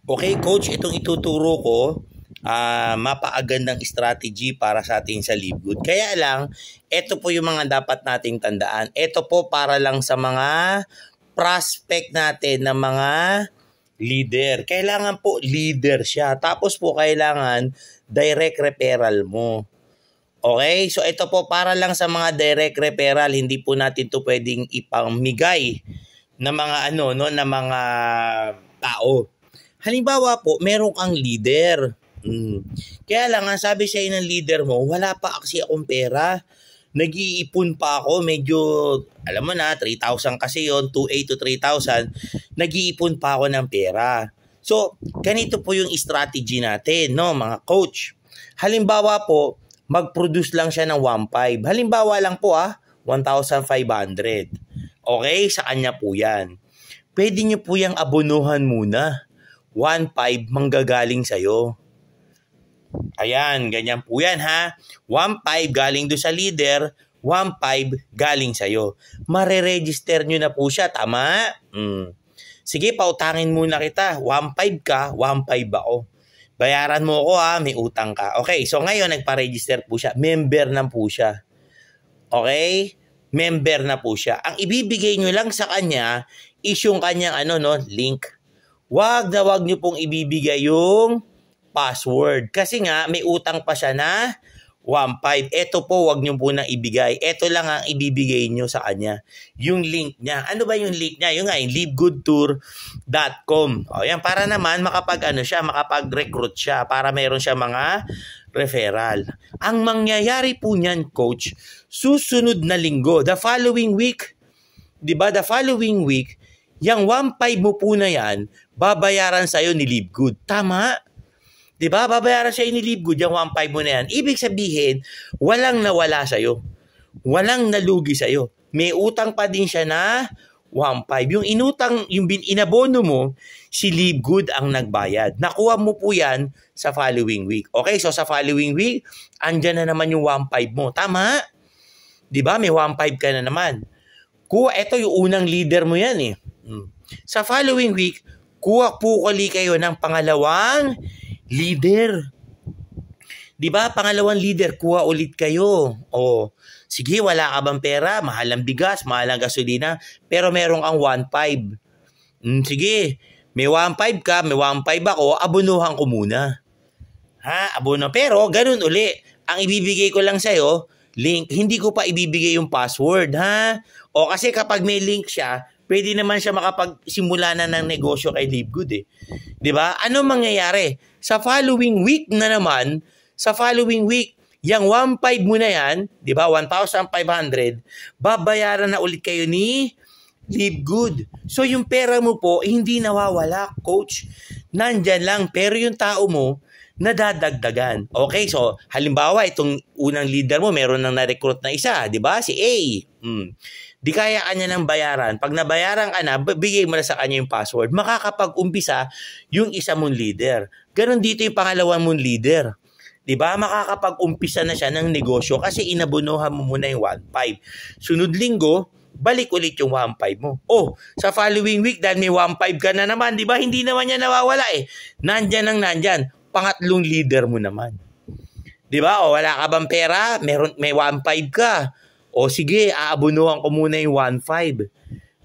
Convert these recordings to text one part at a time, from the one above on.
Okay, coach, itong ituturo ko, mapaagandang strategy para sa atin sa LiveGood. Kaya lang, ito po yung mga dapat nating tandaan. Ito po para lang sa mga prospect natin na mga leader. Kailangan po leader siya. Tapos po kailangan direct referral mo. Okay? So ito po para lang sa mga direct referral. Hindi po natin to pwedeng ipamigay na mga na mga tao. Halimbawa po, meron kang leader. Kaya lang, ang sabi siya ng leader mo, wala pa kasi akong pera. Nag-iipon pa ako, medyo, alam mo na, 3,000 kasi yon, 2,800 to 3,000. Nag-iipon pa ako ng pera. So, ganito po yung strategy natin, no, mga coach. Halimbawa po, mag-produce lang siya ng 1,500. Halimbawa lang po 1,500. Okay, sa kanya po yan. Pwede nyo po yung abonuhan muna. 1,500 manggagaling sa'yo. Ayan, ganyan po yan 1,500 galing doon sa leader, 1,500 galing sa'yo. Mare-register nyo na po siya, tama? Sige, pautangin muna kita. 1,500 ka, 1,500 ako. Bayaran mo ako may utang ka. Okay, so ngayon nagpa-register po siya. Member na po siya. Okay? Member na po siya. Ang ibibigay nyo lang sa kanya is yung kanyang link. Wag nyo pong ibibigay yung password. Kasi nga, may utang pa siya na 1,500. Ito po, wag nyo po nang ibigay. Ito lang ang ibibigay nyo sa kanya. Yung link niya. Ano ba yung link niya? Yung livegoodtour.com. O, yan, para naman makapag-recruit siya. Para meron siya mga referral. Ang mangyayari po niyan, coach, susunod na linggo, the following week, diba, the following week, yung 1,500 mo po na yan, babayaran sa'yo ni LiveGood. Tama? Diba? Babayaran sa'yo ni LiveGood yung 1,500 mo na yan. Ibig sabihin, walang nawala sa'yo. Walang nalugi sa'yo. May utang pa din siya na 1,500. Yung inutang, yung inabono mo, si LiveGood ang nagbayad. Nakuha mo po yan sa following week. Okay, so sa following week, andyan na naman yung 1,500 mo. Tama? Diba? May 1,500 ka na naman. Ito yung unang leader mo yan Sa following week, kuha po kayo ng pangalawang leader. Diba? Pangalawang leader, kuha ulit kayo. Sige, wala ka bang pera? Mahal ang bigas, mahal ang gasolina, pero meron kang 1,500. Sige, may 1,500 ka, may 1,500 ako, abonuhan ko muna. Abono. Pero, ganun uli. Ang ibibigay ko lang sa'yo, link, hindi ko pa ibibigay yung password, kasi kapag may link siya, pwede naman siya makapagsimula na ng negosyo kay LiveGood Diba? Ano mangyayari? Sa following week na naman, yung 1,500 mo na yan, diba? 1,500, babayaran na ulit kayo ni LiveGood. So yung pera mo po, hindi nawawala, coach. Nandyan lang, pero yung tao mo, nadadagdagan. Okay, so halimbawa, itong unang leader mo, meron nang na-recruit na isa, diba? Si A. Di kaya kanya ng bayaran. Pag nabayaran ka na, bigay mo na sa kanya yung password. Makakapag-umpisa yung isa mong leader. Ganon dito yung pangalawang mong leader. Diba? Makakapag-umpisa na siya ng negosyo kasi inabunuhan mo muna yung 1,500. Sunod linggo, balik ulit yung 1,500 mo. Sa following week, dahil may 1,500 ka na naman, diba? Hindi naman niya nawawala Nandyan ang nandyan. Pangatlong leader mo naman. Diba? Wala ka bang pera? May 1,500 ka. Sige, aabunuhan ko muna yung 1,500.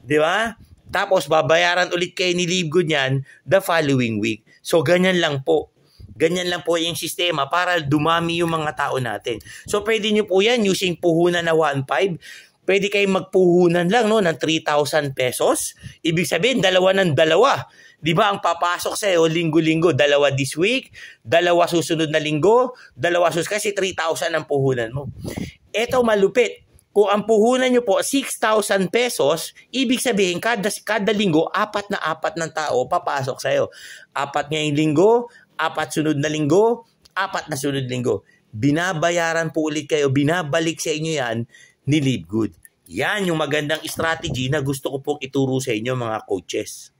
Di ba? Tapos, babayaran ulit kayo ni LiveGood yan the following week. So, ganyan lang po. Ganyan lang po yung sistema para dumami yung mga tao natin. So, pwede nyo po yan using puhunan na 1,500. Pwede kayong magpuhunan lang ng 3,000 pesos. Ibig sabihin, dalawa ng dalawa. Di ba ang papasok sa'yo linggo-linggo? Dalawa this week, dalawa susunod na linggo, dalawa kasi 3,000 ang puhunan mo. Ito malupit. Kung ang puhunan nyo po 6,000 pesos, ibig sabihin kada linggo, 4 ng tao papasok sa'yo. 4 ngayong linggo, 4 sunod na linggo, 4 na sunod linggo. Binabayaran po ulit kayo, binabalik sa inyo yan ni LiveGood. Yan yung magandang strategy na gusto ko pong ituro sa inyo mga coaches.